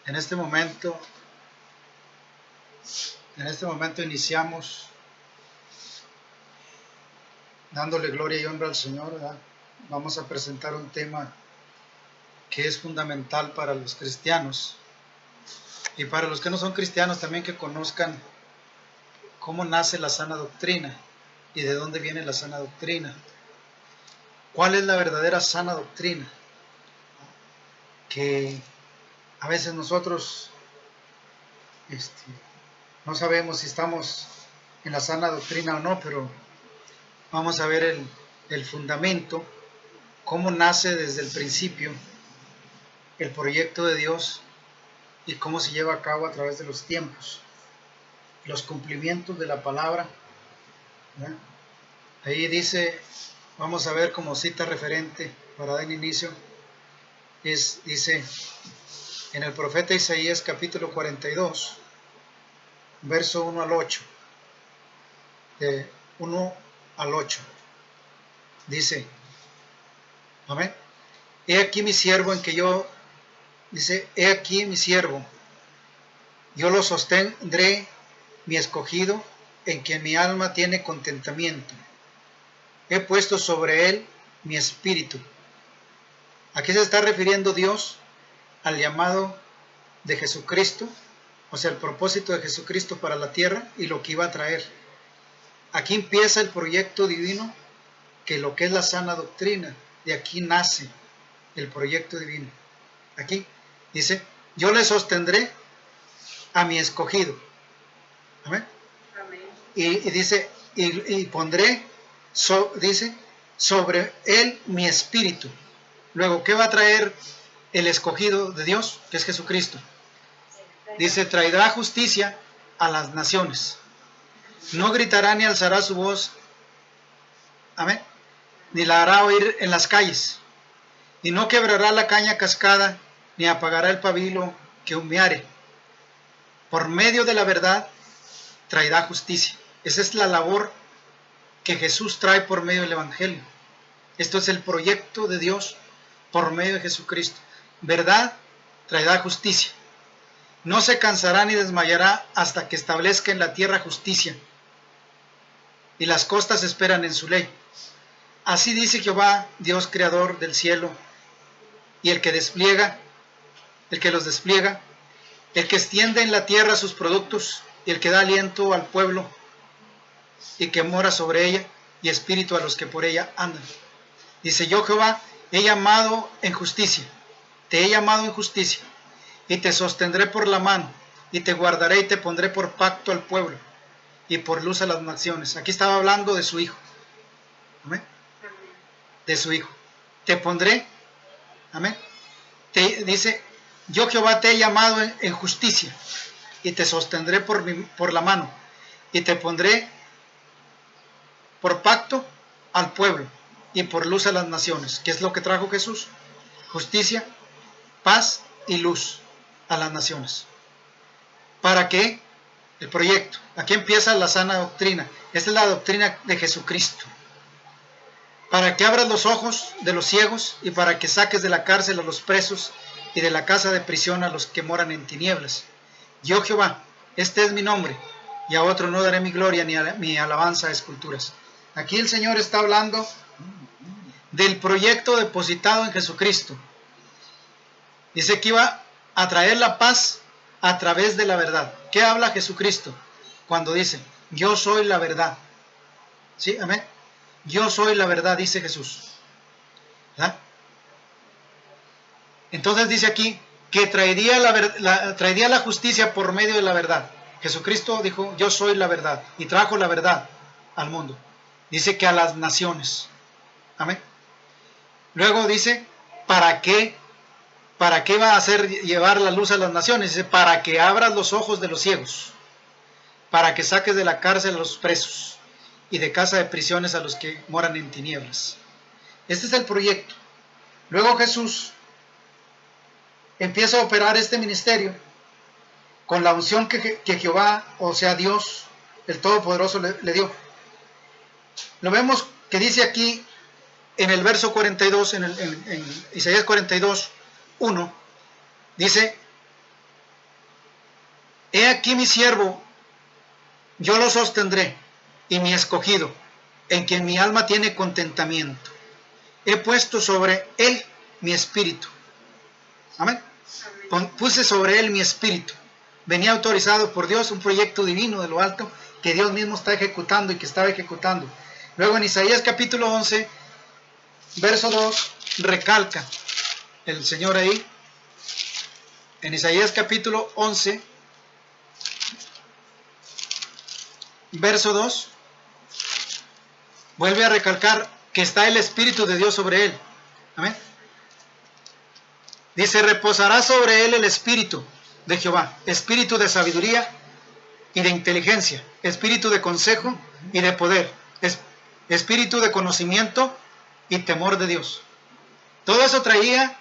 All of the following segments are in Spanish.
En este momento iniciamos dándole gloria y honra al Señor, ¿verdad? Vamos a presentar un tema que es fundamental para los cristianos y para los que no son cristianos también, que conozcan cómo nace la sana doctrina y de dónde viene la sana doctrina. ¿Cuál es la verdadera sana doctrina? Que a veces nosotros no sabemos si estamos en la sana doctrina o no, pero vamos a ver el fundamento, cómo nace desde el principio el proyecto de Dios y cómo se lleva a cabo a través de los tiempos, los cumplimientos de la palabra, ¿verdad? Ahí dice, vamos a ver como cita referente para dar inicio, dice en el profeta Isaías capítulo 42, verso 1 al 8, de 1 al 8, dice, amén, he aquí mi siervo he aquí mi siervo, yo lo sostendré, mi escogido, en quien mi alma tiene contentamiento. He puesto sobre él mi espíritu. Aquí se está refiriendo Dios al llamado de Jesucristo, o sea, el propósito de Jesucristo para la tierra y lo que iba a traer. Aquí empieza el proyecto divino, que lo que es la sana doctrina, de aquí nace el proyecto divino. Aquí dice, yo le sostendré a mi escogido. Amén. Amén. Y dice, y pondré, dice, sobre él mi espíritu. Luego, ¿qué va a traer el escogido de Dios? Que es Jesucristo. Dice, traerá justicia a las naciones. No gritará ni alzará su voz. Amén. Ni la hará oír en las calles. Y no quebrará la caña cascada, ni apagará el pabilo que humeare. Por medio de la verdad traerá justicia. Esa es la labor que Jesús trae por medio del Evangelio. Esto es el proyecto de Dios por medio de Jesucristo. Verdad traerá justicia. No se cansará ni desmayará hasta que establezca en la tierra justicia. Y las costas esperan en su ley. Así dice Jehová, Dios creador del cielo, y el que los despliega, el que extiende en la tierra sus productos, y el que da aliento al pueblo, y que mora sobre ella, y espíritu a los que por ella andan. Dice, yo Jehová he llamado en justicia, te he llamado en justicia, y te sostendré por la mano, y te guardaré y te pondré por pacto al pueblo, y por luz a las naciones. Aquí estaba hablando de su hijo. Amén. De su hijo. Te pondré, amén. Dice, yo Jehová te he llamado en justicia, y te sostendré por la mano, y te pondré por pacto al pueblo, y por luz a las naciones. ¿Qué es lo que trajo Jesús? Justicia, paz y luz a las naciones. ¿Para qué? El proyecto. Aquí empieza la sana doctrina. Esta es la doctrina de Jesucristo. Para que abras los ojos de los ciegos y para que saques de la cárcel a los presos y de la casa de prisión a los que moran en tinieblas. Yo Jehová, este es mi nombre, y a otro no daré mi gloria ni mi alabanza a esculturas. Aquí el Señor está hablando del proyecto depositado en Jesucristo. Dice que iba a traer la paz a través de la verdad. ¿Qué habla Jesucristo cuando dice, yo soy la verdad? ¿Sí? Amén. Yo soy la verdad, dice Jesús. ¿verdad? Entonces dice aquí que traería la justicia por medio de la verdad. Jesucristo dijo, yo soy la verdad, y trajo la verdad al mundo. Dice que a las naciones. Amén. Luego dice, ¿para qué? ¿Para qué va a hacer llevar la luz a las naciones? Dice, para que abras los ojos de los ciegos, para que saques de la cárcel a los presos, y de casa de prisiones a los que moran en tinieblas. Este es el proyecto. Luego Jesús empieza a operar este ministerio con la unción que Jehová, o sea Dios, el Todopoderoso, le dio. Lo vemos que dice aquí en el verso 42, en Isaías 42, 1, dice, he aquí mi siervo, yo lo sostendré, y mi escogido, en quien mi alma tiene contentamiento. He puesto sobre él mi espíritu. Amén. Puse sobre él mi espíritu. Venía autorizado por Dios, un proyecto divino de lo alto que Dios mismo está ejecutando y que estaba ejecutando. Luego en Isaías capítulo 11, verso 2, recalca el Señor ahí. En Isaías capítulo 11, verso 2, vuelve a recalcar que está el Espíritu de Dios sobre él. Amén. Dice, reposará sobre él el Espíritu de Jehová, espíritu de sabiduría y de inteligencia, espíritu de consejo y de poder, espíritu de conocimiento y temor de Dios. Todo eso traía,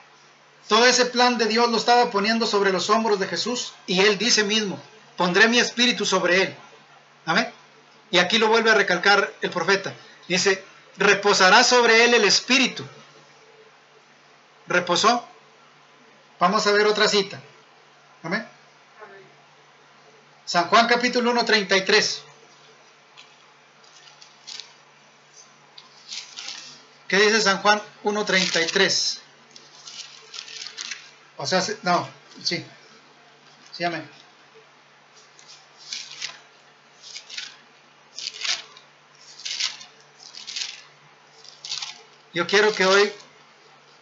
todo ese plan de Dios lo estaba poniendo sobre los hombros de Jesús, y él dice mismo, pondré mi espíritu sobre él. Amén. Y aquí lo vuelve a recalcar el profeta. Dice, reposará sobre él el espíritu. ¿Reposó? Vamos a ver otra cita. Amén. San Juan capítulo 1, 33. ¿Qué dice San Juan 1, 33? O sea, no, sí. Sí, amén. Yo quiero que hoy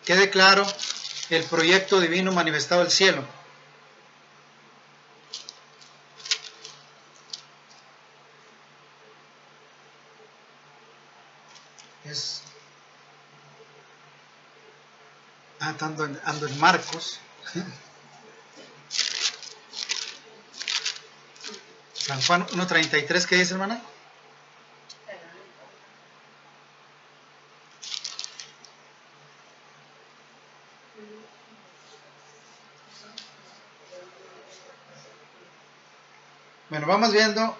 quede claro el proyecto divino manifestado del cielo. Ando en Marcos. San Juan 1:33, ¿qué dice, hermana? Bueno, vamos viendo.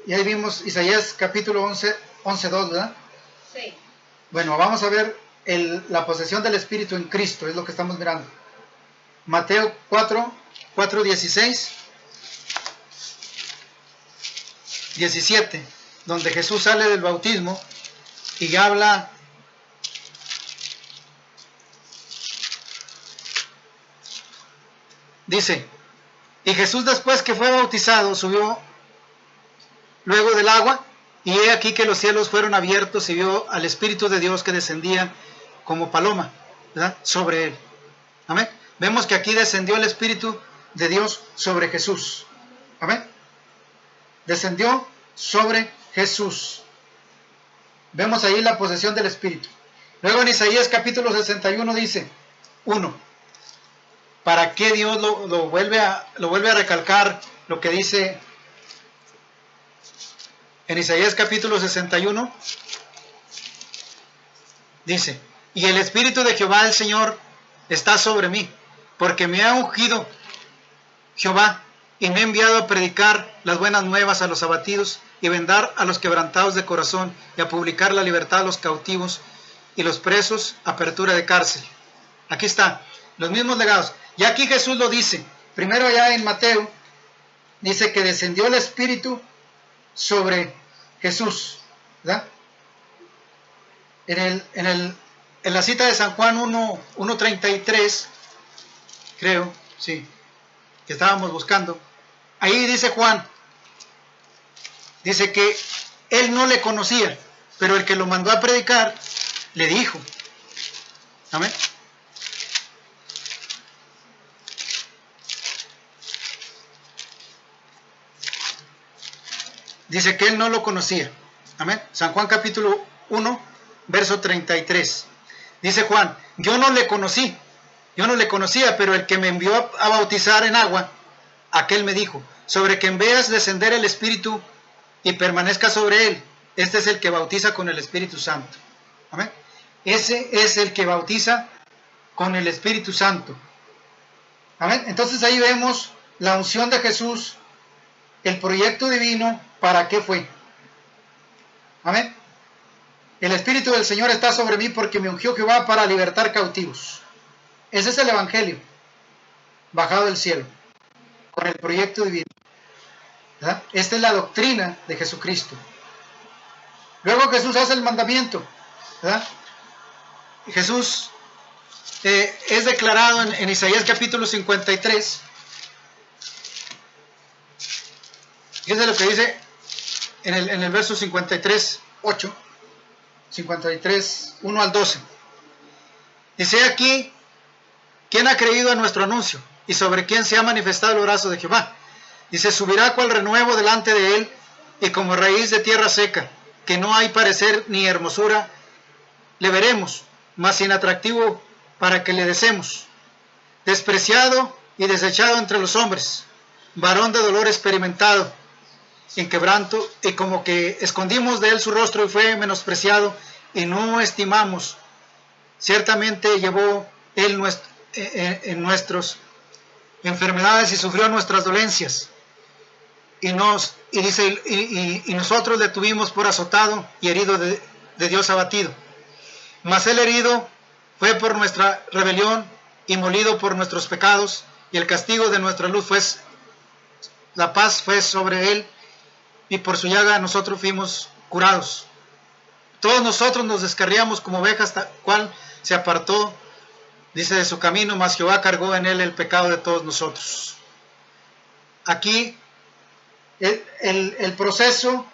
Y ahí vimos Isaías capítulo 11, 11:2, ¿verdad? Sí. Bueno, vamos a ver la posesión del Espíritu en Cristo, es lo que estamos mirando. Mateo 4:16, 17, donde Jesús sale del bautismo y habla. Dice, y Jesús después que fue bautizado subió luego del agua, y he aquí que los cielos fueron abiertos y vio al Espíritu de Dios que descendía como paloma, ¿verdad?, sobre él. Amén. Vemos que aquí descendió el Espíritu de Dios sobre Jesús. Amén. Descendió sobre Jesús. Vemos ahí la posesión del Espíritu. Luego en Isaías capítulo 61 dice, 1. ¿Para qué Dios lo vuelve a recalcar lo que dice en Isaías capítulo 61? Dice, y el Espíritu de Jehová el Señor está sobre mí, porque me ha ungido Jehová y me ha enviado a predicar las buenas nuevas a los abatidos y vendar a los quebrantados de corazón y a publicar la libertad a los cautivos y los presos, apertura de cárcel. Aquí está, los mismos legados. Y aquí Jesús lo dice, primero allá en Mateo, dice que descendió el Espíritu sobre Jesús, ¿verdad? En la cita de San Juan 1:33, creo, sí, que estábamos buscando, ahí dice Juan, dice que él no le conocía, pero el que lo mandó a predicar, le dijo. Amén. Dice que él no lo conocía. Amén. San Juan capítulo 1, verso 33. Dice Juan, yo no le conocía, pero el que me envió a bautizar en agua, aquel me dijo, sobre quien veas descender el Espíritu y permanezca sobre él, este es el que bautiza con el Espíritu Santo. Amén. Ese es el que bautiza con el Espíritu Santo. Amén. Entonces ahí vemos la unción de Jesús, el proyecto divino. ¿Para qué fue? Amén. El Espíritu del Señor está sobre mí porque me ungió Jehová para libertar cautivos. Ese es el Evangelio. bajado del cielo, con el proyecto divino. ¿Verdad? Esta es la doctrina de Jesucristo. Luego Jesús hace el mandamiento, ¿verdad? Jesús es declarado en Isaías capítulo 53. Fíjense lo que dice en el verso 53, 8, 53, 1 al 12. Dice aquí, ¿quién ha creído a nuestro anuncio? Y sobre quién se ha manifestado el brazo de Jehová. Dice, subirá cual renuevo delante de él, y como raíz de tierra seca, que no hay parecer ni hermosura, le veremos, mas sin atractivo para que le deseemos. Despreciado y desechado entre los hombres, varón de dolor experimentado, en quebranto, y como que escondimos de él su rostro y fue menospreciado, y no estimamos. Ciertamente llevó él en nuestras enfermedades y sufrió nuestras dolencias. Y nosotros le tuvimos por azotado y herido de Dios abatido. Mas el herido fue por nuestra rebelión y molido por nuestros pecados, y el castigo de nuestra luz la paz fue sobre él, y por su llaga nosotros fuimos curados. Todos nosotros nos descarriamos como ovejas, cual se apartó, dice, de su camino, mas Jehová cargó en él el pecado de todos nosotros. Aquí el proceso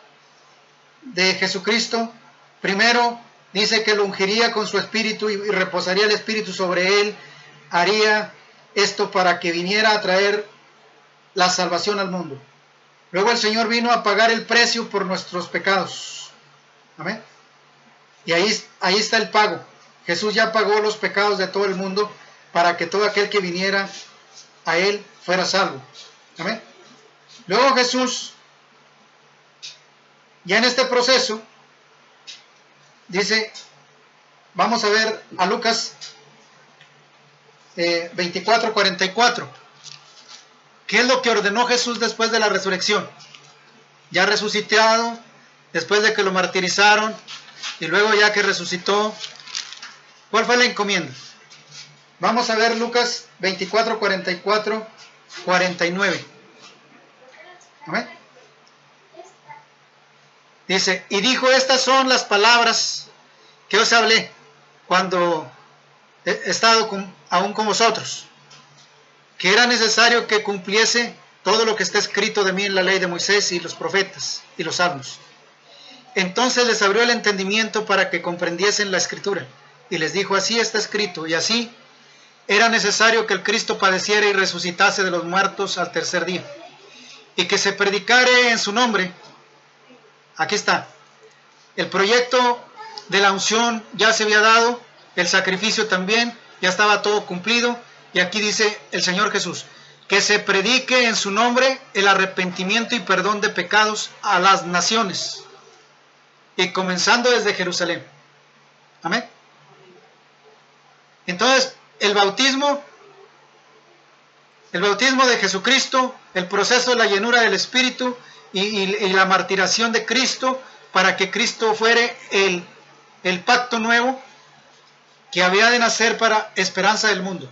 de Jesucristo, primero dice que lo ungiría con su espíritu y reposaría el espíritu sobre él, haría esto para que viniera a traer la salvación al mundo. Luego el Señor vino a pagar el precio por nuestros pecados. Amén. Y ahí está el pago. Jesús ya pagó los pecados de todo el mundo para que todo aquel que viniera a él fuera salvo. Amén. Luego Jesús, ya en este proceso, dice, vamos a ver a Lucas 24:44. ¿Qué es lo que ordenó Jesús después de la resurrección? Ya resucitado, después de que lo martirizaron, y luego ya que resucitó, ¿cuál fue la encomienda? Vamos a ver Lucas 24:44, 49. ¿Amén? Dice, y dijo, estas son las palabras que os hablé cuando he estado aún con vosotros, que era necesario que cumpliese todo lo que está escrito de mí en la ley de Moisés y los profetas y los salmos. Entonces les abrió el entendimiento para que comprendiesen la escritura, y les dijo, así está escrito, y así era necesario que el Cristo padeciera y resucitase de los muertos al tercer día, y que se predicare en su nombre. Aquí está, el proyecto de la unción ya se había dado, el sacrificio también, ya estaba todo cumplido, y aquí dice el Señor Jesús, que se predique en su nombre el arrepentimiento y perdón de pecados a las naciones, y comenzando desde Jerusalén. Amén. Entonces, el bautismo de Jesucristo, el proceso de la llenura del Espíritu y la martiración de Cristo, para que Cristo fuere el pacto nuevo que había de nacer para esperanza del mundo,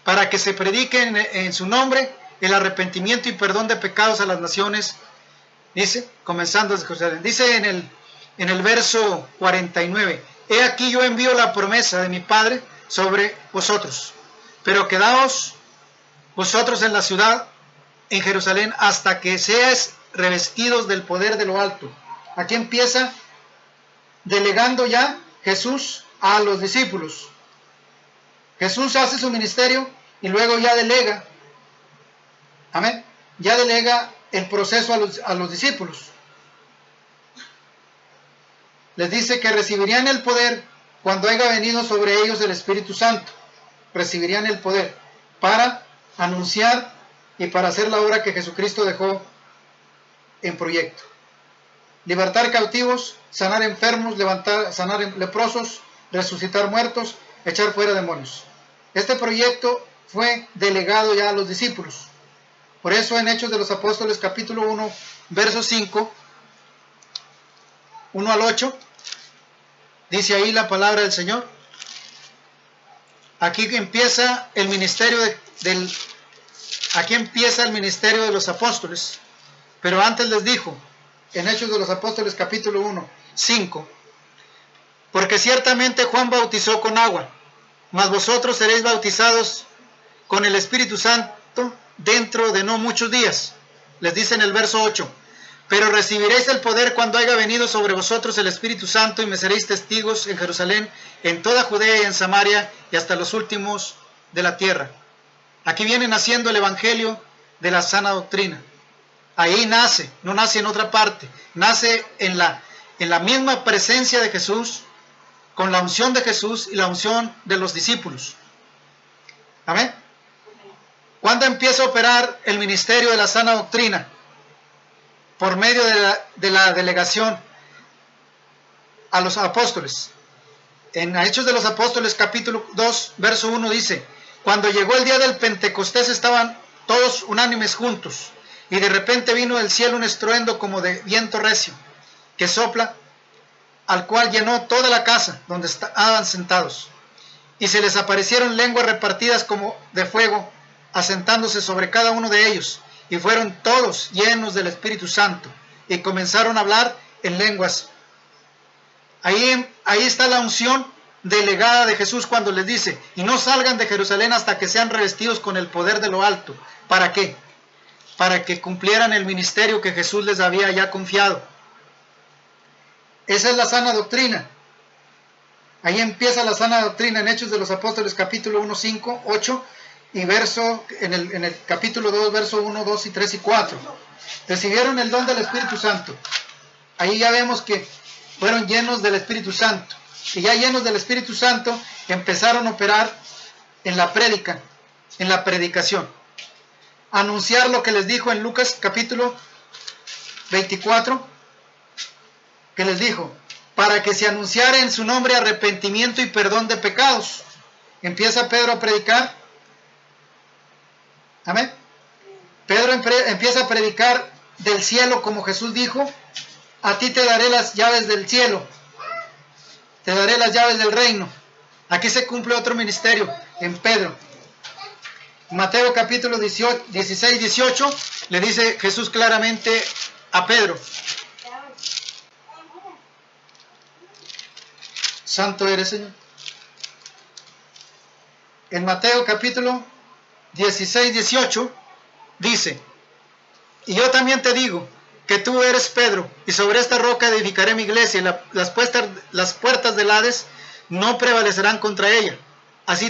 para que se predique en su nombre el arrepentimiento y perdón de pecados a las naciones, dice, comenzando desde Jerusalén. Dice en el verso 49, he aquí yo envío la promesa de mi Padre sobre vosotros, pero quedaos vosotros en la ciudad, en Jerusalén, hasta que seáis revestidos del poder de lo alto. Aquí empieza delegando ya Jesús a los discípulos. Jesús hace su ministerio y luego ya delega, amén, ya delega el proceso a los discípulos. Les dice que recibirían el poder cuando haya venido sobre ellos el Espíritu Santo. Recibirían el poder para anunciar y para hacer la obra que Jesucristo dejó en proyecto. Libertar cautivos, sanar enfermos, sanar leprosos, resucitar muertos, echar fuera demonios. Este proyecto fue delegado ya a los discípulos. Por eso en Hechos de los Apóstoles capítulo 1, verso 5, 1 al 8, dice ahí la palabra del Señor. Aquí empieza el ministerio aquí empieza el ministerio de los apóstoles, pero antes les dijo, en Hechos de los Apóstoles capítulo 1, 5, porque ciertamente Juan bautizó con agua, mas vosotros seréis bautizados con el Espíritu Santo dentro de no muchos días. Les dice en el verso 8, pero recibiréis el poder cuando haya venido sobre vosotros el Espíritu Santo y me seréis testigos en Jerusalén, en toda Judea y en Samaria y hasta los últimos de la tierra. Aquí viene naciendo el evangelio de la sana doctrina. Ahí nace, no nace en otra parte, nace en la misma presencia de Jesús, con la unción de Jesús y la unción de los discípulos. Amén. ¿Cuándo empieza a operar el ministerio de la sana doctrina? Por medio de la delegación a los apóstoles. En Hechos de los Apóstoles capítulo 2, verso 1 dice, cuando llegó el día del Pentecostés estaban todos unánimes juntos, y de repente vino del cielo un estruendo como de viento recio, que sopla, al cual llenó toda la casa donde estaban sentados. Y se les aparecieron lenguas repartidas como de fuego, asentándose sobre cada uno de ellos, y fueron todos llenos del Espíritu Santo, y comenzaron a hablar en lenguas. Ahí está la unción delegada de Jesús cuando les dice, y no salgan de Jerusalén hasta que sean revestidos con el poder de lo alto. ¿Para qué? Para que cumplieran el ministerio que Jesús les había ya confiado. Esa es la sana doctrina. Ahí empieza la sana doctrina en Hechos de los Apóstoles capítulo 1, 5, 8 y verso, en el capítulo 2, verso 1, 2 y 3 y 4. Recibieron el don del Espíritu Santo. Ahí ya vemos que fueron llenos del Espíritu Santo. Y ya llenos del Espíritu Santo empezaron a operar en la prédica, en la predicación. Anunciar lo que les dijo en Lucas capítulo 24, que les dijo, para que se anunciara en su nombre arrepentimiento y perdón de pecados. Empieza Pedro a predicar. Amén. Pedro empieza a predicar del cielo, como Jesús dijo, a ti te daré las llaves del cielo, te daré las llaves del reino. Aquí se cumple otro ministerio en Pedro. Mateo capítulo 16, 18, le dice Jesús claramente a Pedro, santo eres, Señor. En Mateo capítulo 16, 18, dice, y yo también te digo que tú eres Pedro, y sobre esta roca edificaré mi iglesia, y las puertas del Hades no prevalecerán contra ella. Así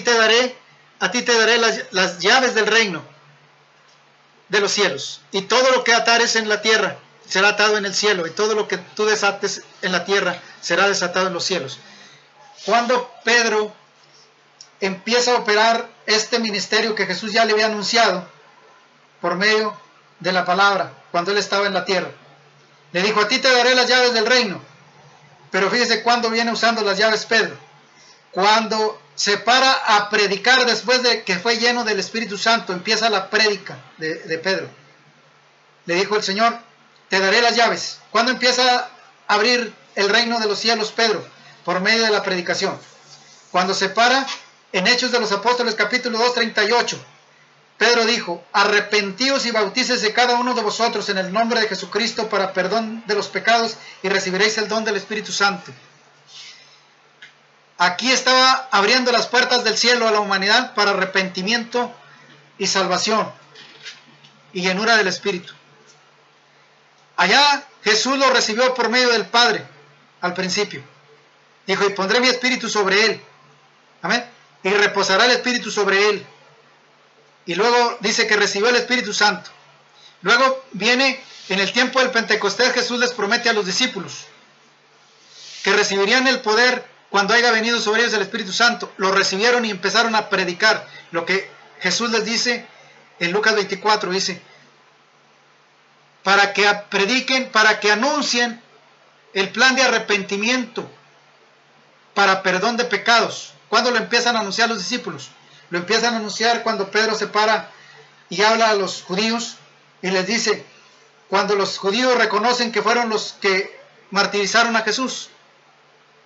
a ti te daré las llaves del reino de los cielos, y todo lo que atares en la tierra será atado en el cielo, y todo lo que tú desates en la tierra será desatado en los cielos. Cuando Pedro empieza a operar este ministerio que Jesús ya le había anunciado por medio de la palabra, cuando él estaba en la tierra, le dijo, a ti te daré las llaves del reino. Pero fíjese cuándo viene usando las llaves Pedro, cuando se para a predicar después de que fue lleno del Espíritu Santo. Empieza la prédica de Pedro. Le dijo el Señor, te daré las llaves. ¿Cuándo empieza a abrir el reino de los cielos Pedro? Por medio de la predicación. Cuando se para en Hechos de los Apóstoles capítulo 2, 38, Pedro dijo, arrepentíos y bautícese cada uno de vosotros en el nombre de Jesucristo para perdón de los pecados y recibiréis el don del Espíritu Santo. Aquí estaba abriendo las puertas del cielo a la humanidad para arrepentimiento y salvación y llenura del Espíritu. Allá Jesús lo recibió por medio del Padre al principio. Dijo, y pondré mi Espíritu sobre él. Amén. Y reposará el Espíritu sobre él. Y luego dice que recibió el Espíritu Santo. Luego viene en el tiempo del Pentecostés, Jesús les promete a los discípulos que recibirían el poder cuando haya venido sobre ellos el Espíritu Santo. Lo recibieron y empezaron a predicar lo que Jesús les dice en Lucas 24, dice, para que prediquen, para que anuncien el plan de arrepentimiento para perdón de pecados. ¿Cuándo lo empiezan a anunciar los discípulos? Lo empiezan a anunciar cuando Pedro se para y habla a los judíos y les dice, cuando los judíos reconocen que fueron los que martirizaron a Jesús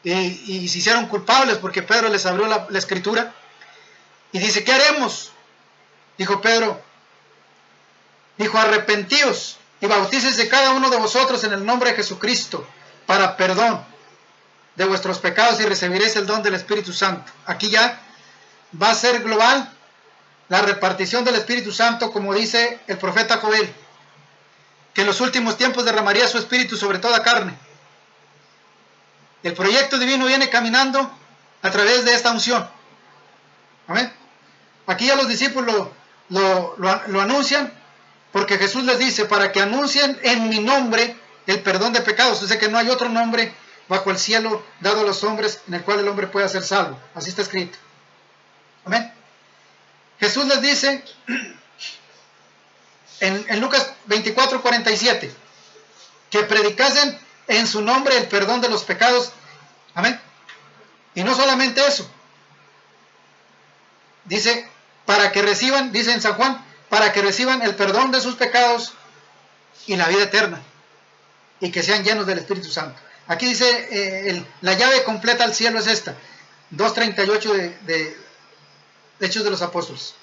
y se hicieron culpables porque Pedro les abrió la escritura y dice, ¿qué haremos? Dijo Pedro, Dijo, arrepentíos y bautícese cada uno de vosotros en el nombre de Jesucristo para perdón de vuestros pecados y recibiréis el don del Espíritu Santo. Aquí ya va a ser global la repartición del Espíritu Santo, como dice el profeta Joel, que en los últimos tiempos derramaría su Espíritu sobre toda carne. El proyecto divino viene caminando a través de esta unción. Amén. Aquí ya los discípulos lo anuncian, porque Jesús les dice, para que anuncien en mi nombre el perdón de pecados. Dice que no hay otro nombre bajo el cielo dado a los hombres en el cual el hombre pueda ser salvo. Así está escrito. Amén. Jesús les dice en Lucas 24:47 que predicasen en su nombre el perdón de los pecados. Amén. Y no solamente eso. Dice, para que reciban, dice en San Juan, para que reciban el perdón de sus pecados y la vida eterna, y que sean llenos del Espíritu Santo. Aquí dice, la llave completa al cielo es esta, 2:38 de Hechos de los Apóstoles.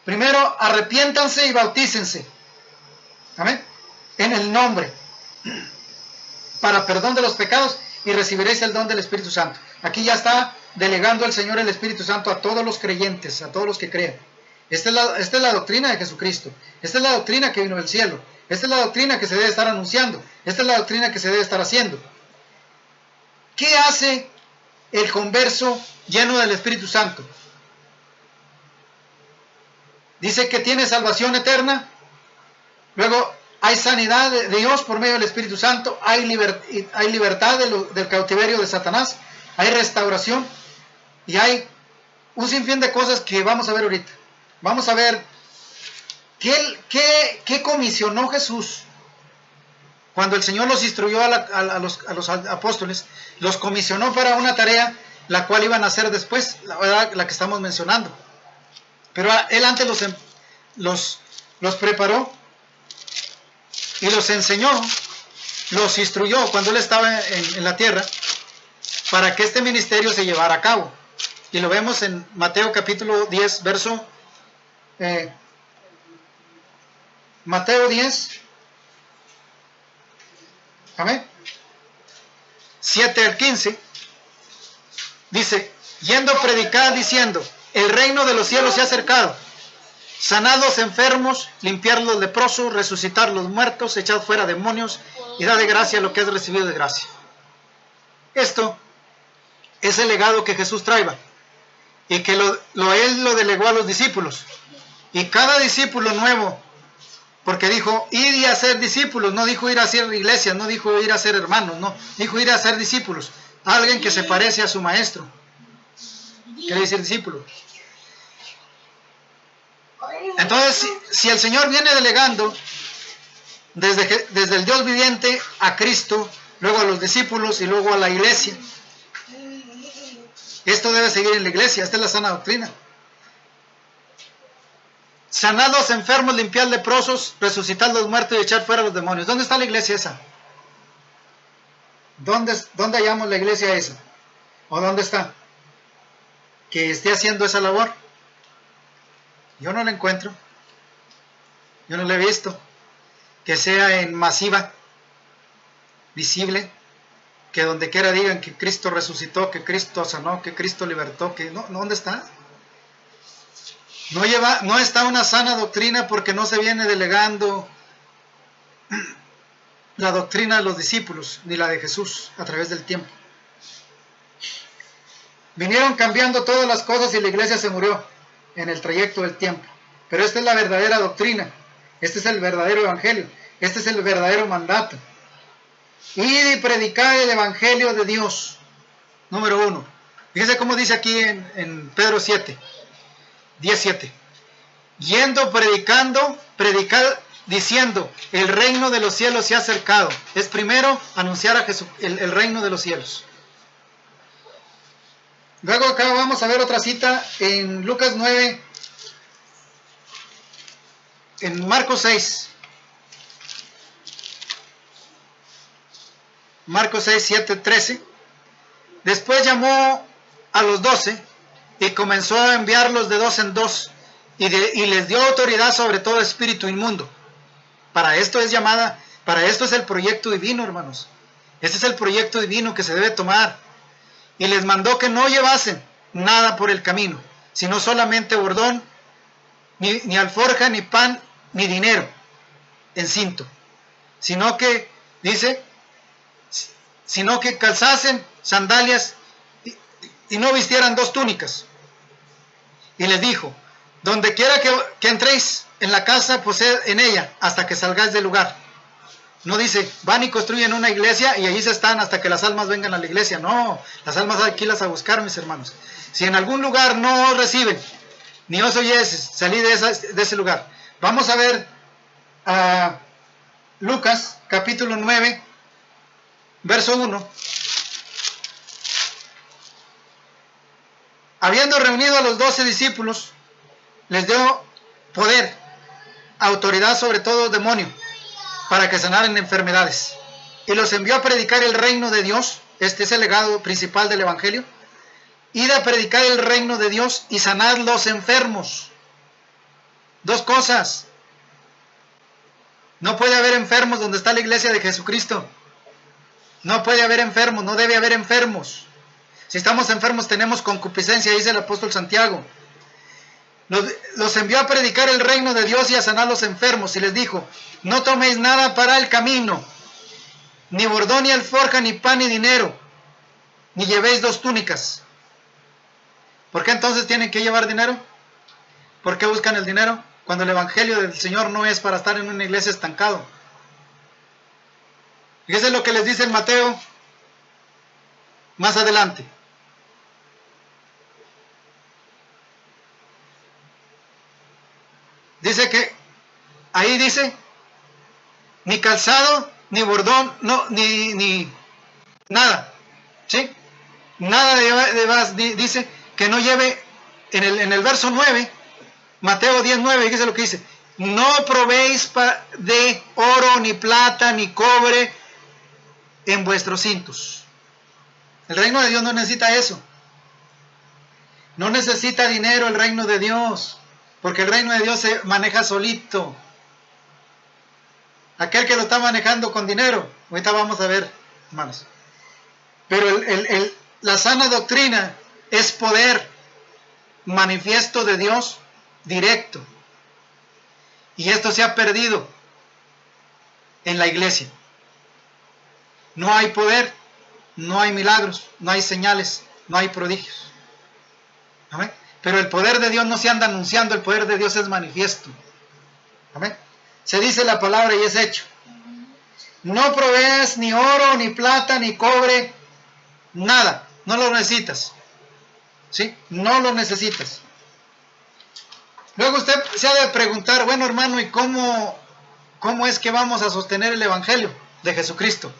Primero, arrepiéntanse y bautícense, amén, en el nombre, para perdón de los pecados, y recibiréis el don del Espíritu Santo. Aquí ya está delegando el Señor el Espíritu Santo a todos los creyentes, a todos los que crean. Esta es la doctrina de Jesucristo. Esta es la doctrina que vino del cielo. Esta es la doctrina que se debe estar anunciando. Esta es la doctrina que se debe estar haciendo. ¿Qué hace el converso lleno del Espíritu Santo? Dice que tiene salvación eterna. Luego hay sanidad de Dios por medio del Espíritu Santo. Hay libertad del cautiverio de Satanás. Hay restauración. Y hay un sinfín de cosas que vamos a ver ahorita. Vamos a ver qué comisionó Jesús cuando el Señor los instruyó a los apóstoles. Los comisionó para una tarea la cual iban a hacer después, la que estamos mencionando. Pero Él antes los preparó y los enseñó, los instruyó cuando Él estaba en la tierra para que este ministerio se llevara a cabo. Y lo vemos en Mateo capítulo 10, verso Mateo 10, amén, 7 al 15, dice, yendo a predicar diciendo, el reino de los cielos se ha acercado, sanad los enfermos, limpiar los leprosos, resucitar los muertos, echad fuera demonios, y dad de gracia lo que es recibido de gracia. Esto es el legado que Jesús traía, y que Él lo delegó a los discípulos. Y cada discípulo nuevo, porque dijo, ir y hacer discípulos, no dijo ir a hacer iglesias, no dijo ir a ser hermanos, no, dijo ir a hacer discípulos, alguien que se parece a su maestro, quiere decir discípulo. Entonces, si el Señor viene delegando desde el Dios viviente a Cristo, luego a los discípulos y luego a la iglesia, esto debe seguir en la iglesia. Esta es la sana doctrina. Sanad los enfermos, limpiad leprosos, resucitad los muertos y echar fuera los demonios. ¿Dónde está la iglesia esa? ¿Dónde hallamos la iglesia esa? ¿O dónde está? Que esté haciendo esa labor. Yo no la encuentro. Yo no la he visto. Que sea en masiva, visible, que donde quiera digan que Cristo resucitó, que Cristo sanó, que Cristo libertó, que no, ¿dónde está? No está una sana doctrina porque no se viene delegando la doctrina de los discípulos, ni la de Jesús a través del tiempo. Vinieron cambiando todas las cosas y la iglesia se murió en el trayecto del tiempo. Pero esta es la verdadera doctrina, este es el verdadero evangelio, este es el verdadero mandato. Id y predicad el evangelio de Dios. Número 1. Fíjense cómo dice aquí en Pedro 7. 17. Yendo predicando, predicad diciendo, el reino de los cielos se ha acercado. Es primero anunciar a Jesús, el reino de los cielos. Luego acá vamos a ver otra cita en Lucas 9, en Marcos 6. Marcos 6, 7, 13. Después llamó a los 12 y comenzó a enviarlos de dos en dos y les dio autoridad sobre todo espíritu inmundo. Para esto es el proyecto divino, hermanos. Este es el proyecto divino que se debe tomar. Y les mandó que no llevasen nada por el camino, sino solamente bordón, ni alforja, ni pan, ni dinero en cinto, sino que, dice, sino que calzasen sandalias y no vistieran 2 túnicas. Y les dijo, donde quiera que entréis en la casa, posed en ella hasta que salgáis del lugar. No dice, van y construyen una iglesia y allí se están hasta que las almas vengan a la iglesia. No, las almas hay que irlas a buscar, mis hermanos. Si en algún lugar no os reciben, ni os oyeses, salid de ese lugar. Vamos a ver a Lucas, capítulo 9, verso 1. Habiendo reunido a los 12 discípulos, les dio poder, autoridad sobre todo demonio, para que sanaran enfermedades. Y los envió a predicar el reino de Dios. Este es el legado principal del evangelio. Ir a predicar el reino de Dios y sanar los enfermos. 2 cosas. No puede haber enfermos donde está la iglesia de Jesucristo. No puede haber enfermos, no debe haber enfermos. Si estamos enfermos tenemos concupiscencia, dice el apóstol Santiago. Los envió a predicar el reino de Dios y a sanar los enfermos. Y les dijo, no toméis nada para el camino, ni bordón, ni alforja, ni pan, ni dinero, ni llevéis 2 túnicas. ¿Por qué entonces tienen que llevar dinero? ¿Por qué buscan el dinero? Cuando el evangelio del Señor no es para estar en una iglesia estancado. Fíjense lo que les dice en Mateo más adelante. Dice que, ahí dice, ni calzado, ni bordón, no, ni nada, ¿sí? Nada dice que no lleve, en el verso 9, Mateo 10:9, fíjese lo que dice, no probéis de oro, ni plata, ni cobre en vuestros cintos. El reino de Dios no necesita eso. No necesita dinero el reino de Dios, porque el reino de Dios se maneja solito. Aquel que lo está manejando con dinero, ahorita vamos a ver, hermanos. Pero la sana doctrina es poder manifiesto de Dios directo. Y esto se ha perdido en la iglesia. No hay poder, no hay milagros, no hay señales, no hay prodigios. ¿Amén? Pero el poder de Dios no se anda anunciando, el poder de Dios es manifiesto. ¿Amén? Se dice la palabra y es hecho. No proveas ni oro, ni plata, ni cobre, nada. No lo necesitas. ¿Sí? No lo necesitas. Luego usted se ha de preguntar, bueno hermano, ¿y cómo es que vamos a sostener el evangelio de Jesucristo?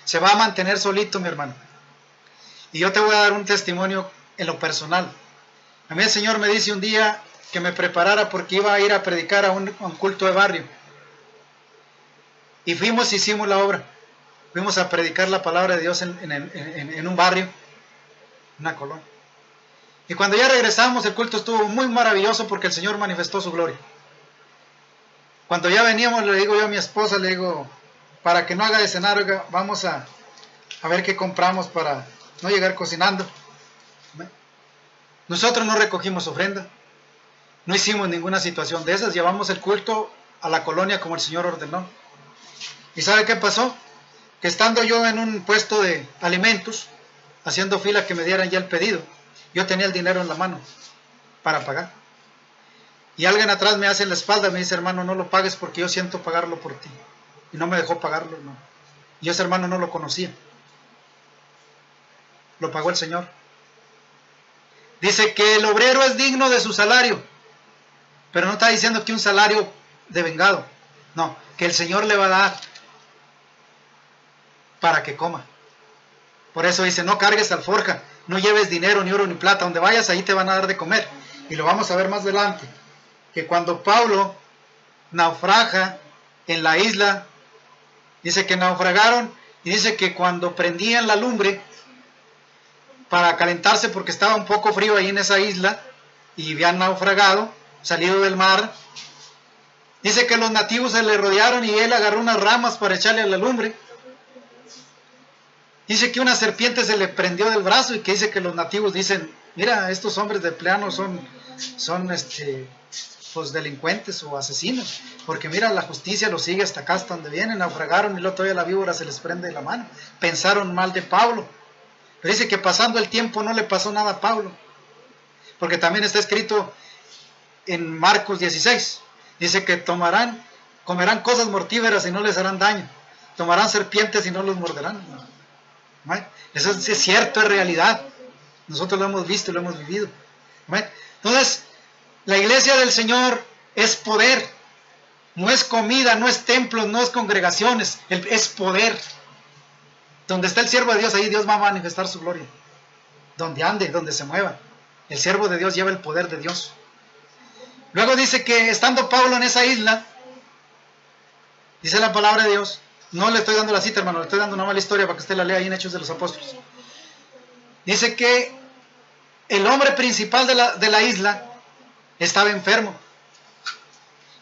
Se va a mantener solito, mi hermano. Y yo te voy a dar un testimonio en lo personal. A mí el Señor me dice un día que me preparara porque iba a ir a predicar a un culto de barrio. Y hicimos la obra. Fuimos a predicar la palabra de Dios en un barrio, una colonia. Y cuando ya regresamos, el culto estuvo muy maravilloso porque el Señor manifestó su gloria. Cuando ya veníamos, le digo yo a mi esposa, le digo, para que no haga de cenar, oiga, vamos a ver qué compramos para no llegar cocinando. Nosotros no recogimos ofrenda, no hicimos ninguna situación de esas, llevamos el culto a la colonia como el Señor ordenó. ¿Y sabe qué pasó? Que estando yo en un puesto de alimentos, haciendo fila que me dieran ya el pedido, yo tenía el dinero en la mano para pagar. Y alguien atrás me hace en la espalda, me dice, hermano, no lo pagues porque yo siento pagarlo por ti. Y no me dejó pagarlo, no. Y ese hermano no lo conocía. Lo pagó el Señor. Dice que el obrero es digno de su salario, pero no está diciendo que un salario de vengado. No, que el Señor le va a dar para que coma. Por eso dice, no cargues alforja, no lleves dinero, ni oro, ni plata. Donde vayas, ahí te van a dar de comer. Y lo vamos a ver más adelante, que cuando Pablo naufraga en la isla, dice que naufragaron, y dice que cuando prendían la lumbre para calentarse porque estaba un poco frío ahí en esa isla y habían naufragado, salido del mar. Dice que los nativos se le rodearon y él agarró unas ramas para echarle a la lumbre. Dice que una serpiente se le prendió del brazo y que dice que los nativos dicen, mira, estos hombres de plano son pues delincuentes o asesinos, porque mira, la justicia los sigue hasta acá, hasta donde vienen, naufragaron y luego todavía la víbora se les prende la mano. Pensaron mal de Pablo, pero dice que pasando el tiempo no le pasó nada a Pablo, porque también está escrito en Marcos 16, dice que comerán cosas mortíferas y no les harán daño, tomarán serpientes y no los morderán. ¿No? Eso es cierto, es realidad, nosotros lo hemos visto, lo hemos vivido. ¿No? Entonces, la iglesia del Señor es poder, no es comida, no es templos, no es congregaciones, es poder. Donde está el siervo de Dios, ahí Dios va a manifestar su gloria. Donde ande, donde se mueva, el siervo de Dios lleva el poder de Dios. Luego dice que estando Pablo en esa isla, dice la palabra de Dios, no le estoy dando la cita, hermano, le estoy dando una mala historia para que usted la lea ahí en Hechos de los Apóstoles. Dice que el hombre principal de la isla estaba enfermo.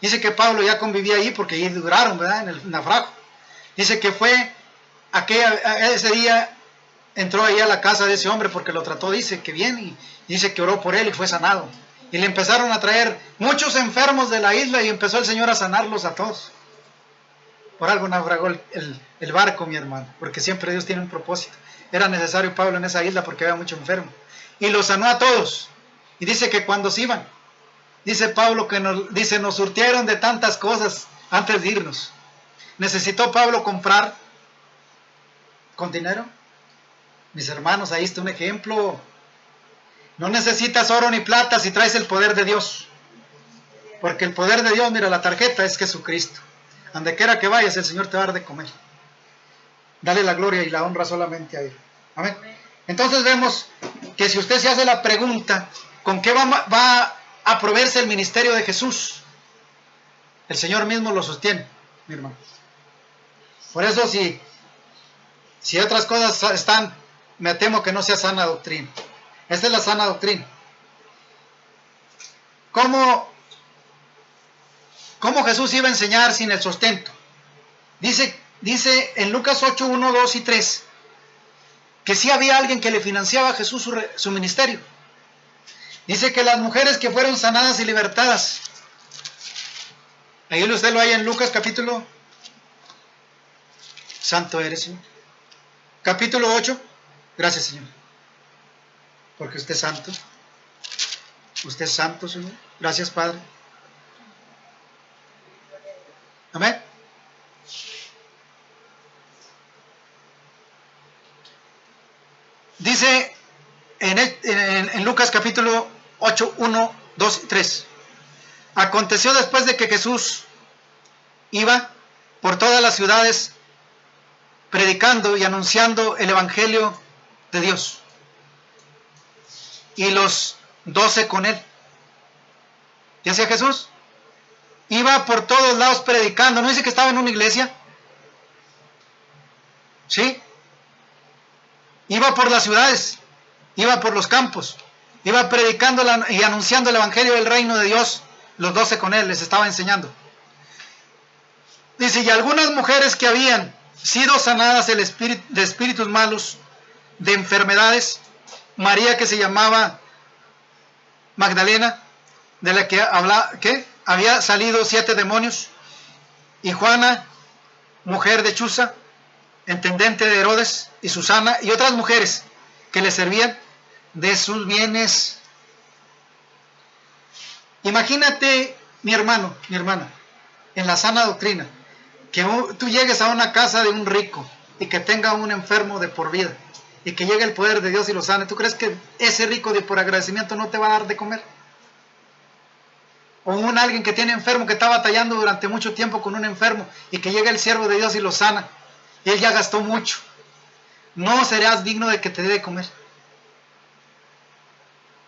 Dice que Pablo ya convivía ahí porque ahí duraron, ¿verdad? En el naufragio. Dice que fue ese día, entró ahí a la casa de ese hombre porque lo trató, dice que bien, y dice que oró por él y fue sanado. Y le empezaron a traer muchos enfermos de la isla y empezó el Señor a sanarlos a todos. Por algo naufragó el barco, mi hermano, porque siempre Dios tiene un propósito. Era necesario Pablo en esa isla porque había mucho enfermo. Y los sanó a todos. Y dice que cuando se iban, dice Pablo que nos surtieron de tantas cosas antes de irnos. ¿Necesitó Pablo comprar con dinero? Mis hermanos, ahí está un ejemplo. No necesitas oro ni plata si traes el poder de Dios. Porque el poder de Dios, mira, la tarjeta es Jesucristo. Donde quiera que vayas, el Señor te va a dar de comer. Dale la gloria y la honra solamente a Él. Amén. Entonces vemos que si usted se hace la pregunta, ¿con qué va a proveerse el ministerio de Jesús? El Señor mismo lo sostiene, mi hermano. Por eso si otras cosas están, me temo que no sea sana doctrina. Esta es la sana doctrina. ¿Cómo Jesús iba a enseñar sin el sustento? Dice en Lucas 8, 1, 2 y 3 que sí había alguien que le financiaba a Jesús su ministerio. Dice que las mujeres que fueron sanadas y libertadas, ahí usted lo hay en Lucas capítulo, santo eres, Señor, capítulo 8, gracias, Señor, porque usted es santo, Señor, gracias, Padre, amén. Dice en Lucas capítulo 8, 1, 2 y 3. Aconteció después de que Jesús iba por todas las ciudades predicando y anunciando el evangelio de Dios. Y los 12 con él. ¿Qué hacía Jesús? Iba por todos lados predicando. ¿No dice que estaba en una iglesia? ¿Sí? Iba por las ciudades, iba por los campos, iba predicando y anunciando el evangelio del reino de Dios. Los 12 con él les estaba enseñando. Dice, y algunas mujeres que habían sido sanadas de espíritus malos, de enfermedades, María que se llamaba Magdalena, de la que había salido 7 demonios, y Juana, mujer de Chuza, intendente de Herodes, y Susana, y otras mujeres que le servían de sus bienes. Imagínate, mi hermano, mi hermana, en la sana doctrina, que tú llegues a una casa de un rico y que tenga un enfermo de por vida, y que llegue el poder de Dios y lo sane. ¿Tú crees que ese rico por agradecimiento no te va a dar de comer? O alguien que tiene enfermo, que está batallando durante mucho tiempo con un enfermo, y que llega el siervo de Dios y lo sana, y él ya gastó mucho. ¿No serás digno de que te dé de comer?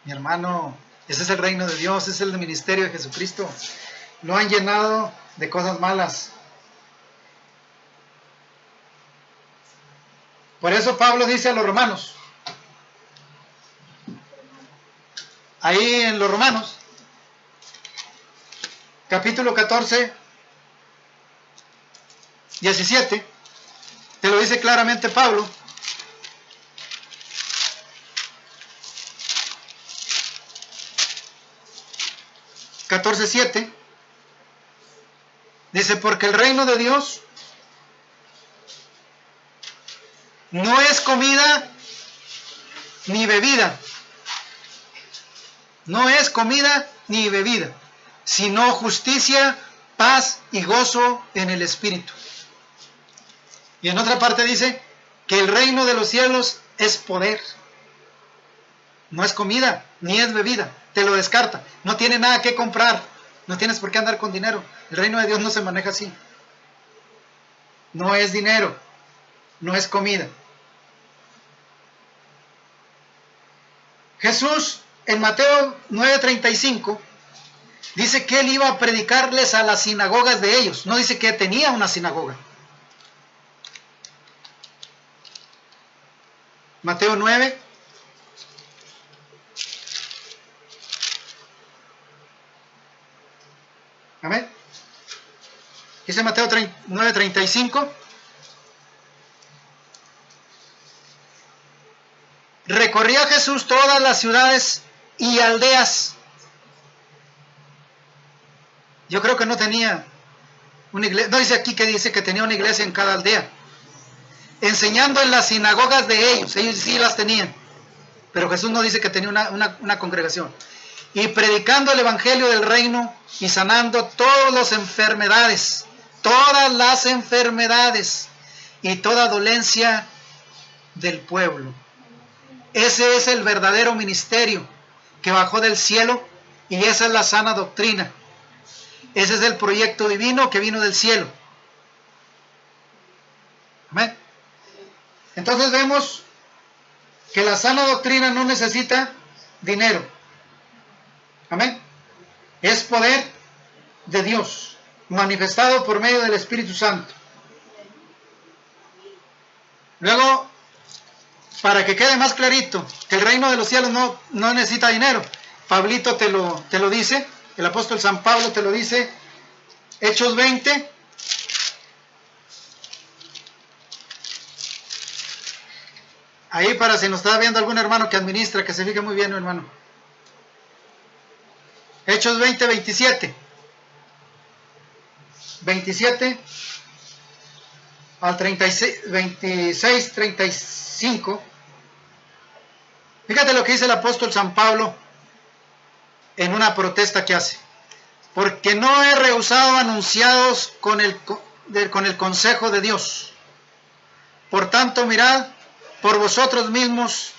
Mi hermano, ese es el reino de Dios, ese es el ministerio de Jesucristo. Lo han llenado de cosas malas. Por eso Pablo dice a los romanos, ahí en los Romanos, capítulo 14, 17, te lo dice claramente Pablo. (14:7) dice: porque el reino de Dios no es comida ni bebida, no es comida ni bebida, sino justicia, paz y gozo en el Espíritu. Y en otra parte dice que el reino de los cielos es poder, no es comida ni es bebida, te lo descarta, no tiene nada que comprar, no tienes por qué andar con dinero, el reino de Dios no se maneja así, no es dinero, no es comida. Jesús en Mateo 9:35 dice que él iba a predicarles a las sinagogas de ellos, no dice que tenía una sinagoga. Mateo 9. Amén. Dice Mateo 9:35. Recorría Jesús todas las ciudades y aldeas. Yo creo que no tenía una iglesia, no dice aquí que dice que tenía una iglesia en cada aldea. Enseñando en las sinagogas de ellos sí las tenían, pero Jesús no dice que tenía una congregación. Y predicando el evangelio del reino y sanando todas las enfermedades y toda dolencia del pueblo. Ese es el verdadero ministerio que bajó del cielo y esa es la sana doctrina. Ese es el proyecto divino que vino del cielo. Amén. Entonces vemos que la sana doctrina no necesita dinero. Amén. Es poder de Dios manifestado por medio del Espíritu Santo. Luego, para que quede más clarito que el reino de los cielos no necesita dinero, Pablito te lo dice, el apóstol San Pablo te lo dice, Hechos 20. Ahí para si nos está viendo algún hermano que administra, que se fije muy bien, hermano. Hechos 20, 27. 27 al 36, 26, 35. Fíjate lo que dice el apóstol San Pablo en una protesta que hace. Porque no he rehusado anunciados con el consejo de Dios. Por tanto, mirad, por vosotros mismos,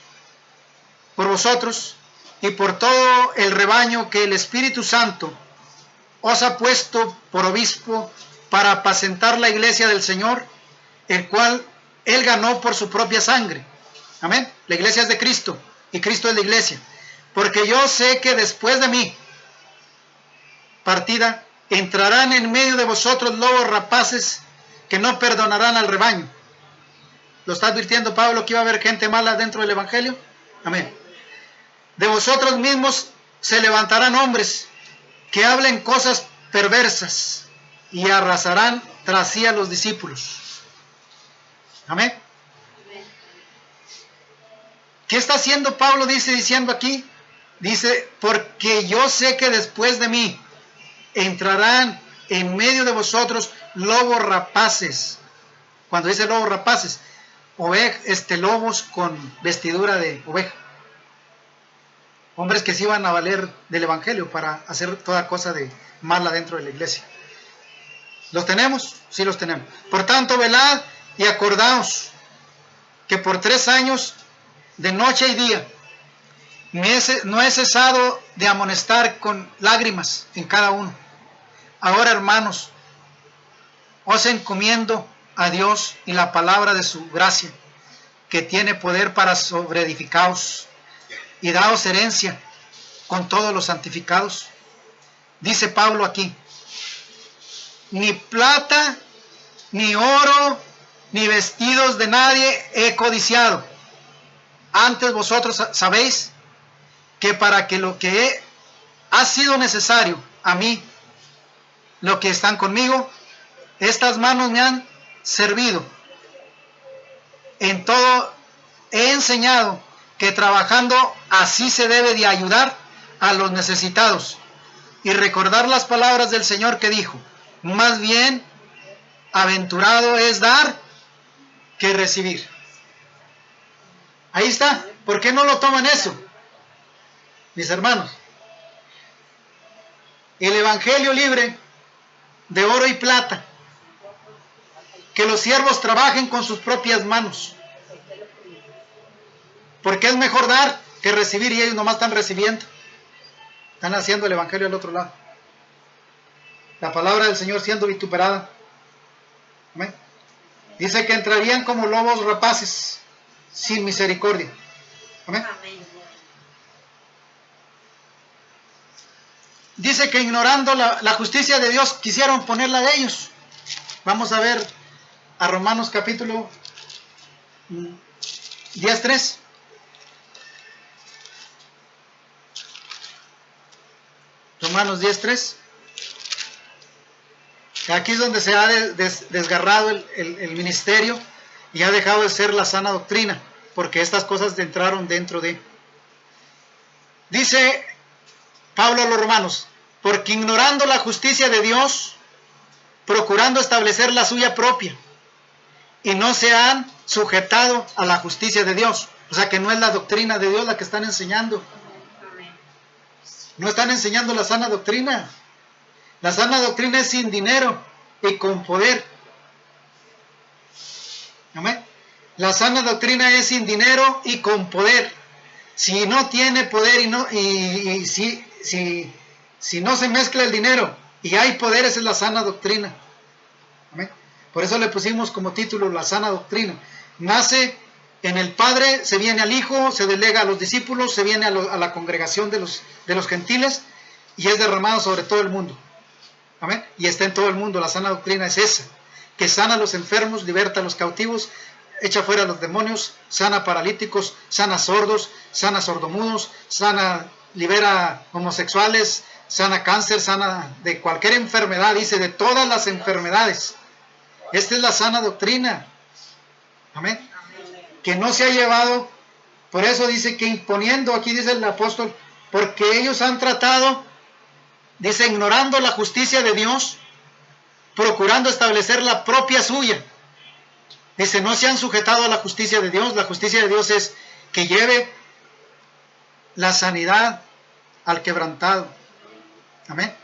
por vosotros y por todo el rebaño que el Espíritu Santo os ha puesto por obispo para apacentar la iglesia del Señor, el cual Él ganó por su propia sangre. Amén. La iglesia es de Cristo y Cristo es la iglesia. Porque yo sé que después de mí, partida, entrarán en medio de vosotros lobos rapaces que no perdonarán al rebaño. ¿Lo está advirtiendo Pablo que iba a haber gente mala dentro del Evangelio? Amén. De vosotros mismos se levantarán hombres que hablen cosas perversas y arrasarán tras sí a los discípulos. Amén. ¿Qué está haciendo Pablo? Diciendo aquí, dice, porque yo sé que después de mí entrarán en medio de vosotros lobos rapaces. Cuando dice lobos rapaces, lobos con vestidura de oveja. Hombres que se iban a valer del evangelio para hacer toda cosa de mala dentro de la iglesia. ¿Los tenemos? Sí, los tenemos. Por tanto, velad y acordaos que por 3 años, de noche y día, no he cesado de amonestar con lágrimas en cada uno. Ahora, hermanos, os encomiendo a Dios y la palabra de su gracia, que tiene poder para sobreedificaos y daos herencia con todos los santificados. Dice Pablo aquí, ni plata, ni oro, ni vestidos de nadie he codiciado. Antes vosotros sabéis que para que lo que ha sido necesario a mí, los que están conmigo, estas manos me han servido. En todo he enseñado que trabajando así se debe de ayudar a los necesitados y recordar las palabras del Señor que dijo, más bien aventurado es dar que recibir. Ahí está. ¿Por qué no lo toman eso, mis hermanos? El evangelio libre de oro y plata, que los siervos trabajen con sus propias manos, porque es mejor dar que recibir, y ellos nomás están recibiendo, están haciendo el evangelio al otro lado, la palabra del Señor siendo vituperada. ¿Amén? Dice que entrarían como lobos rapaces, sin misericordia. ¿Amén? Dice que ignorando la justicia de Dios quisieron ponerla de ellos. Vamos a ver a Romanos capítulo 10:3. Romanos 10:3. Aquí es donde se ha desgarrado el ministerio y ha dejado de ser la sana doctrina, porque estas cosas entraron dentro de. Dice Pablo a los romanos, porque ignorando la justicia de Dios, procurando establecer la suya propia, y no se han sujetado a la justicia de Dios. O sea que no es la doctrina de Dios la que están enseñando. No están enseñando la sana doctrina. La sana doctrina es sin dinero y con poder. ¿Amén? La sana doctrina es sin dinero y con poder. Si no tiene poder si no se mezcla el dinero y hay poder, esa es la sana doctrina. ¿Amén? Por eso le pusimos como título la sana doctrina. Nace en el Padre, se viene al Hijo, se delega a los discípulos, se viene a la congregación de los gentiles y es derramado sobre todo el mundo. Amén. Y está en todo el mundo. La sana doctrina es esa, que sana a los enfermos, liberta a los cautivos, echa fuera a los demonios, sana paralíticos, sana sordos, sana sordomudos, libera homosexuales, sana cáncer, sana de cualquier enfermedad, dice de todas las enfermedades. Esta es la sana doctrina. Amén. Que no se ha llevado, por eso dice que imponiendo, aquí dice el apóstol, porque ellos han tratado, dice, ignorando la justicia de Dios, procurando establecer la propia suya. Dice, no se han sujetado a la justicia de Dios. La justicia de Dios es que lleve la sanidad al quebrantado. Amén.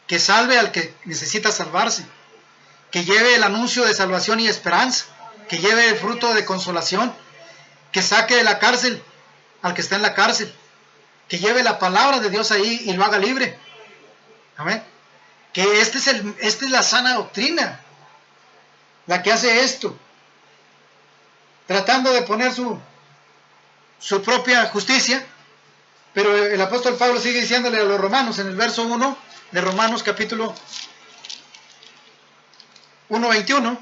Que salve al que necesita salvarse. Que lleve el anuncio de salvación y esperanza. Que lleve el fruto de consolación. Que saque de la cárcel al que está en la cárcel. Que lleve la palabra de Dios ahí y lo haga libre. Amén. Que esta es la sana doctrina, la que hace esto, tratando de poner su propia justicia. Pero el apóstol Pablo sigue diciéndole a los romanos en el verso 1 de Romanos capítulo 1:21.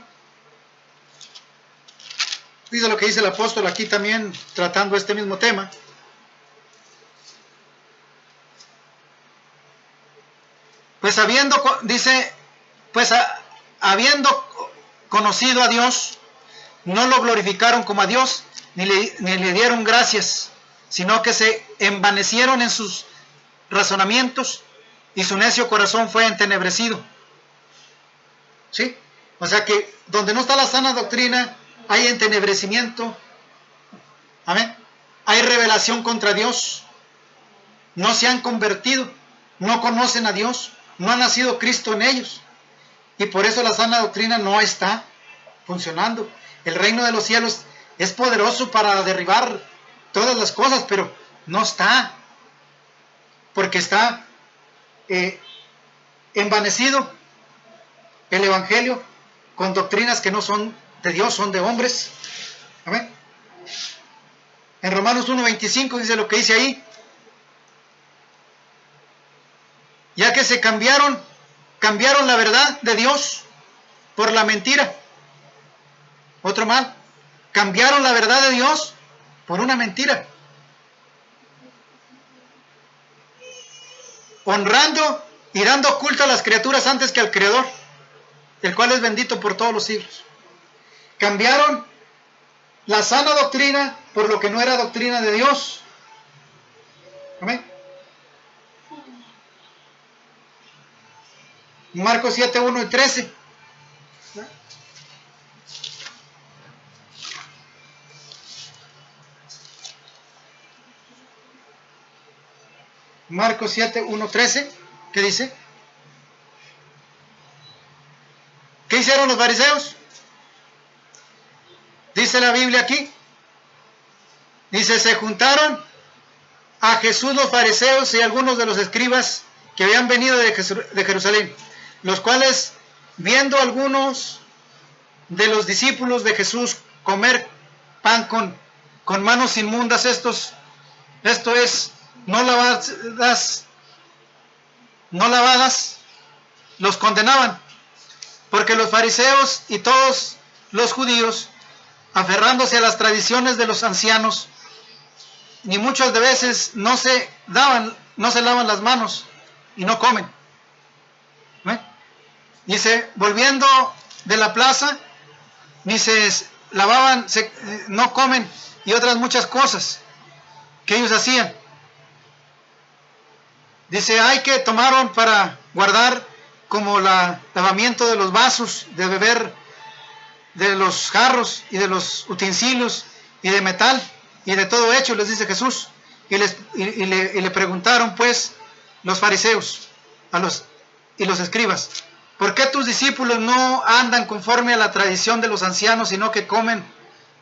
Dice lo que dice el apóstol aquí también, tratando este mismo tema. Pues habiendo conocido a Dios, no lo glorificaron como a Dios, ni le dieron gracias, sino que se envanecieron en sus razonamientos, y su necio corazón fue entenebrecido. ¿Sí? O sea que donde no está la sana doctrina, hay entenebrecimiento. Amén. Hay revelación contra Dios. No se han convertido, no conocen a Dios, no ha nacido Cristo en ellos. Y por eso la sana doctrina no está funcionando. El reino de los cielos es poderoso para derribar todas las cosas, pero no está. Porque está envanecido el evangelio con doctrinas que no son de Dios, son de hombres. Amén. En Romanos 1:25 dice lo que dice ahí. Ya que se cambiaron la verdad de Dios por la mentira. Otro mal. Cambiaron la verdad de Dios por una mentira. Honrando y dando culto a las criaturas antes que al Creador, el cual es bendito por todos los siglos. Cambiaron la sana doctrina por lo que no era doctrina de Dios. Amén. Marcos 7, 1 y 13. Marcos 7, 1, 13. ¿Qué dice? ¿Qué hicieron los fariseos? Dice la Biblia aquí. Dice, se juntaron a Jesús los fariseos y algunos de los escribas que habían venido de Jerusalén, los cuales, viendo algunos de los discípulos de Jesús comer pan con manos inmundas, esto es, no lavadas, los condenaban, porque los fariseos y todos los judíos, aferrándose a las tradiciones de los ancianos, ni muchas de veces no se lavan las manos y no comen. Dice, volviendo de la plaza, ni se lavaban, no comen, y otras muchas cosas que ellos hacían. Dice, hay que tomaron para guardar como el lavamiento de los vasos, de beber, de los jarros y de los utensilios y de metal y de todo hecho, les dice Jesús. Y le preguntaron pues los fariseos y los escribas, ¿por qué tus discípulos no andan conforme a la tradición de los ancianos, sino que comen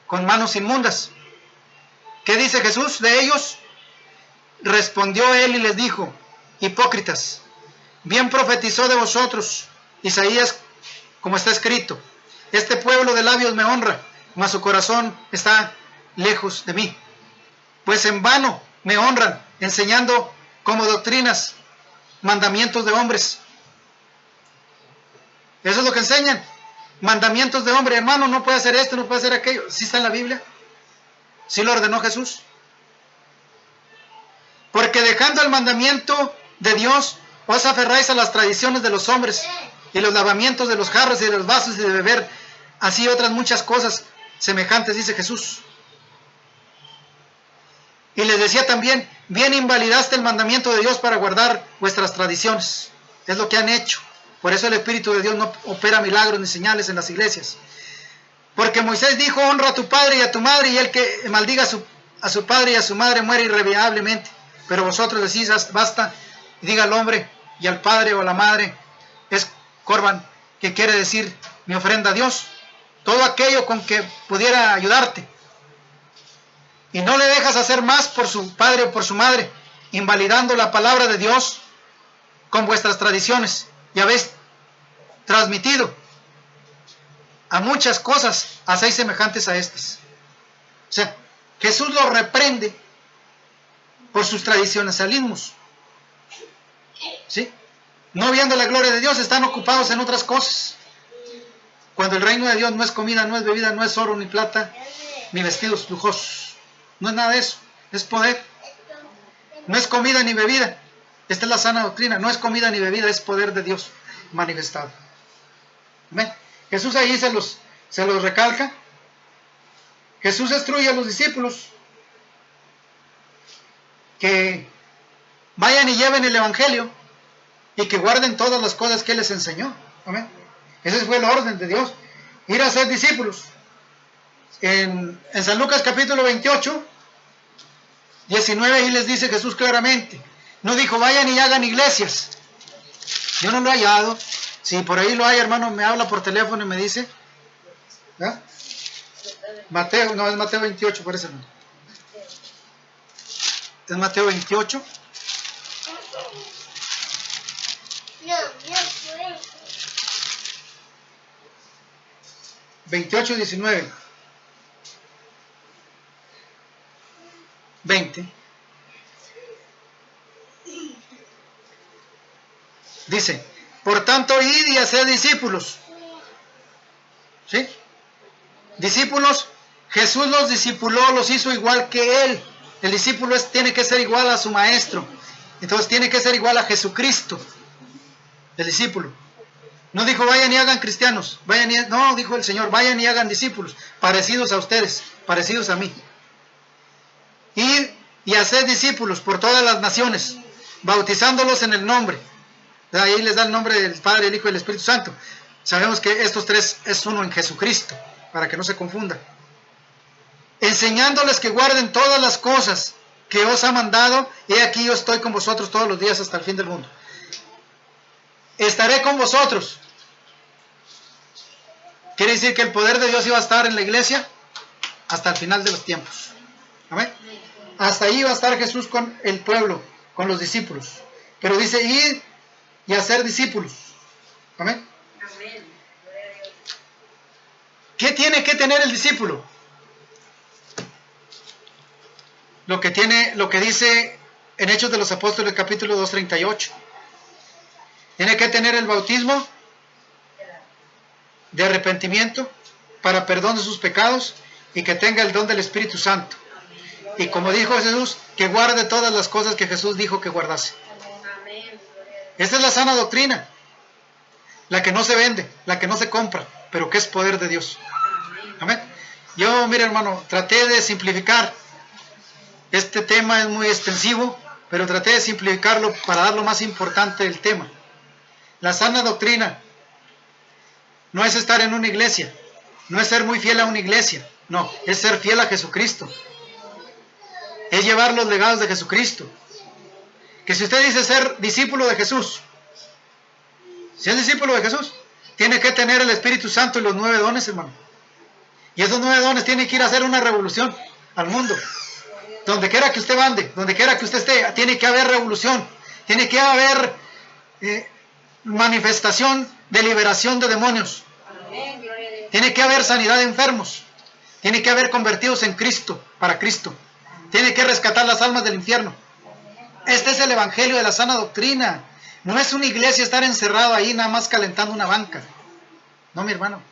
con manos inmundas? ¿Qué dice Jesús de ellos? Respondió él y les dijo, hipócritas, bien profetizó de vosotros Isaías, como está escrito, este pueblo de labios me honra, mas su corazón está lejos de mí. Pues en vano me honran, enseñando como doctrinas mandamientos de hombres. Eso es lo que enseñan, mandamientos de hombre. Hermano, no puede hacer esto, no puede hacer aquello. ¿Sí está en la Biblia? ¿Sí lo ordenó Jesús? Porque dejando el mandamiento de Dios, os aferráis a las tradiciones de los hombres y los lavamientos de los jarros y de los vasos y de beber, así otras muchas cosas semejantes, dice Jesús. Y les decía también, bien invalidaste el mandamiento de Dios para guardar vuestras tradiciones. Es lo que han hecho. Por eso el Espíritu de Dios no opera milagros ni señales en las iglesias. Porque Moisés dijo, honra a tu padre y a tu madre, y el que maldiga a su padre y a su madre muere irremediablemente. Pero vosotros decís, basta, y diga al hombre y al padre o a la madre, es corban, que quiere decir mi ofrenda a Dios. Todo aquello con que pudiera ayudarte. Y no le dejas hacer más por su padre o por su madre, invalidando la palabra de Dios con vuestras tradiciones. Y habéis transmitido a muchas cosas, hacéis semejantes a estas. O sea, Jesús los reprende por sus tradicionalismos. ¿Sí? No viendo la gloria de Dios, están ocupados en otras cosas. Cuando el reino de Dios no es comida, no es bebida, no es oro ni plata, ni vestidos lujosos. No es nada de eso, es poder. No es comida ni bebida. Esta es la sana doctrina, no es comida ni bebida, es poder de Dios manifestado. ¿Ven? Jesús ahí se los recalca. Jesús instruye a los discípulos que vayan y lleven el evangelio y que guarden todas las cosas que Él les enseñó. ¿Amén? Ese fue el orden de Dios, ir a ser discípulos. En San Lucas capítulo 28, 19, ahí les dice Jesús claramente. No dijo, vayan y hagan iglesias. Yo no lo he hallado. Si por ahí lo hay, hermano, me habla por teléfono y me dice. ¿Ah? Mateo, no, es Mateo 28, por eso. Es Mateo 28. No, 28, 19. 20. Dice, por tanto, id y haced discípulos. ¿Sí? Discípulos, Jesús los discipuló, los hizo igual que Él. El discípulo tiene que ser igual a su maestro. Entonces tiene que ser igual a Jesucristo. el discípulo. No dijo, vayan y hagan cristianos. No, dijo el Señor, vayan y hagan discípulos, parecidos a ustedes, parecidos a mí. Y hacer discípulos por todas las naciones, bautizándolos en el nombre. Ahí les da el nombre del Padre, el Hijo y el Espíritu Santo. Sabemos que estos tres es uno en Jesucristo, para que no se confunda. Enseñándoles que guarden todas las cosas que os ha mandado, y aquí yo estoy con vosotros todos los días hasta el fin del mundo. Estaré con vosotros. Quiere decir que el poder de Dios iba a estar en la iglesia hasta el final de los tiempos. Amén. Hasta ahí va a estar Jesús con el pueblo, con los discípulos. Pero dice, ir y hacer discípulos. Amén. ¿Qué tiene que tener el discípulo? Lo que dice en Hechos de los Apóstoles, capítulo 2:38. Tiene que tener el bautismo de arrepentimiento para perdón de sus pecados y que tenga el don del Espíritu Santo. Y como dijo Jesús, que guarde todas las cosas que Jesús dijo que guardase. Esta es la sana doctrina, la que no se vende, la que no se compra, pero que es poder de Dios. Amén. Yo, mire hermano, traté de simplificar. Este tema es muy extensivo, pero traté de simplificarlo para dar lo más importante del tema. La sana doctrina no es estar en una iglesia, no es ser muy fiel a una iglesia, no, es ser fiel a Jesucristo. Es llevar los legados de Jesucristo. Que si usted dice ser discípulo de Jesús, si es discípulo de Jesús, tiene que tener el Espíritu Santo y los 9 dones, hermano. Y esos 9 dones tienen que ir a hacer una revolución al mundo. Donde quiera que usted ande, donde quiera que usted esté, tiene que haber revolución. Tiene que haber manifestación de liberación de demonios. Tiene que haber sanidad de enfermos. Tiene que haber convertidos en Cristo, para Cristo. Tiene que rescatar las almas del infierno. Este es el evangelio de la sana doctrina. No es una iglesia estar encerrado ahí nada más calentando una banca. No, mi hermano.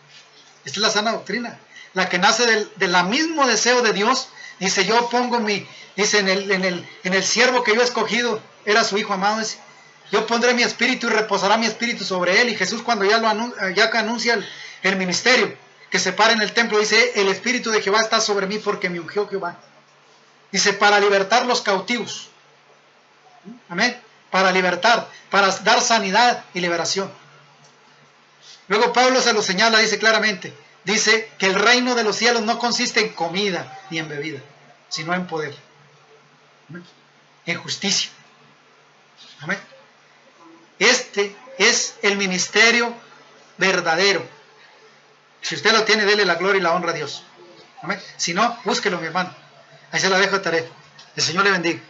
Esta es la sana doctrina. La que nace del mismo deseo de Dios. Dice, yo pongo dice en el siervo que yo he escogido, era su hijo amado. Dice, yo pondré mi espíritu y reposará mi espíritu sobre él. Y Jesús cuando ya anuncia el ministerio, que se para en el templo, dice, el espíritu de Jehová está sobre mí porque me ungió Jehová. Dice, para libertar los cautivos. Amén. Para libertar, para dar sanidad y liberación. Luego Pablo se lo señala, dice claramente, dice que el reino de los cielos no consiste en comida ni en bebida, sino en poder. Amén. En justicia. Amén. Este es el ministerio verdadero. Si usted lo tiene, dele la gloria y la honra a Dios. Amén. Si no, búsquelo, mi hermano. Ahí se la dejo de tarea. El Señor le bendiga.